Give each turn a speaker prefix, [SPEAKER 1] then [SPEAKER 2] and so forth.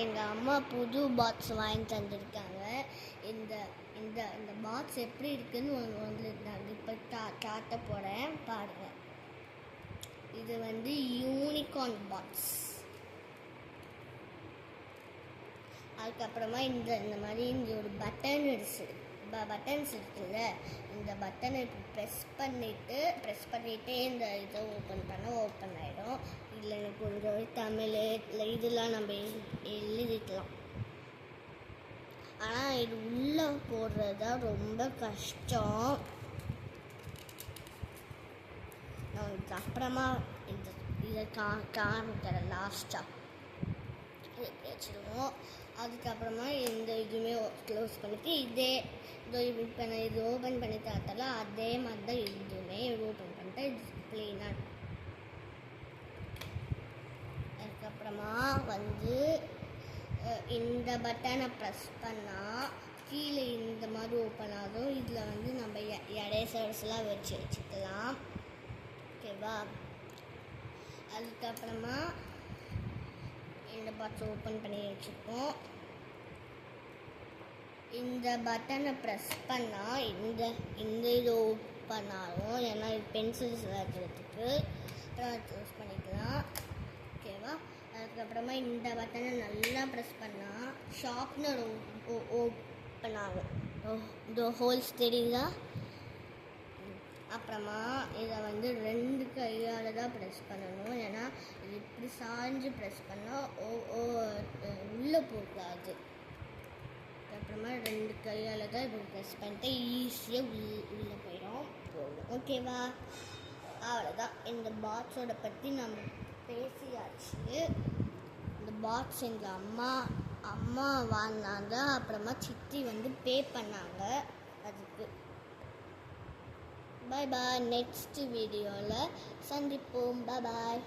[SPEAKER 1] எங்கள் அம்மா புது பாக்ஸ் வாங்கி தந்திருக்காங்க. இந்த இந்த இந்த பாக்ஸ் எப்படி இருக்குன்னு உங்களுக்கு நான் இப்போ காட்ட போகிறேன் பாருங்கள். இது வந்து யூனிகார்ன் பாக்ஸ். அதுக்கப்புறமா இந்த மாதிரி இங்கே ஒரு பட்டன்ஸ் இருக்குல்ல, இந்த பட்டனை ப்ரெஸ் பண்ணிவிட்டு இந்த இதை ஓப்பன் ஆகிடும். இதில் எனக்கு கொஞ்சம் தமிழ் இல்லை இதெல்லாம் நம்ம எழுதிக்கலாம். ஆனால் இது உள்ளே போடுறது தான் ரொம்ப கஷ்டம். நான் அப்புறமா இதை காமிக்கிறேன் லாஸ்ட்டாக வச்சுருவோம். அதுக்கப்புறமா இந்த இதுவுமே க்ளோஸ் பண்ணிவிட்டு இப்போ நான் இது ஓப்பன் பண்ணி தாத்தால அதே மாதிரி தான் இதுவுமே ஓப்பன் பண்ணிட்டு இது க்ளீனாக. அதுக்கப்புறமா வந்து இந்த பட்டனை ப்ரெஸ் பண்ணால் கீழே இந்த மாதிரி ஓப்பன் ஆகும். இதில் வந்து நம்ம எரேசர்ஸ்லாம் வச்சுக்கலாம். ஓகேவா? அதுக்கப்புறமா இந்த பாக்ஸ் ஓப்பன் பண்ணி வச்சுப்போம். இந்த பட்டனை ப்ரெஸ் பண்ணால் இந்த இது ஓப்பன் ஆகும். ஏன்னா இது பென்சில்ஸ் வைக்கிறதுக்கு யூஸ் பண்ணிக்கலாம். ஓகேவா? அதுக்கப்புறமா இந்த பட்டனை நல்லா ப்ரெஸ் பண்ணால் ஷார்ப்னர் ஓப்பன் ஆகும். இந்த ஹோல்ஸ் தெரியுதா? அப்புறமா இதை வந்து 2 கையால் தான் ப்ரெஸ் பண்ணணும். ஏன்னா இது இப்படி சாஞ்சு ப்ரெஸ் பண்ணால் உள்ளே போகாது. அப்புறமா 2 கையால் தான் இப்படி ப்ரெஸ் பண்ணிட்டு ஈஸியாக உள்ளே போயிடும். ஓகேவா? அவ்வளோதான். இந்த பாக்ஸோட பற்றி நம்ம பேசியாச்சு. இந்த பாக்ஸ் எங்கள் அம்மா வாங்கினாங்க. அப்புறமா சித்தி வந்து பே பண்ணாங்க அதுக்கு. பாய் பாய். நெக்ஸ்ட் வீடியோவில் சந்திப்போம். பாய்.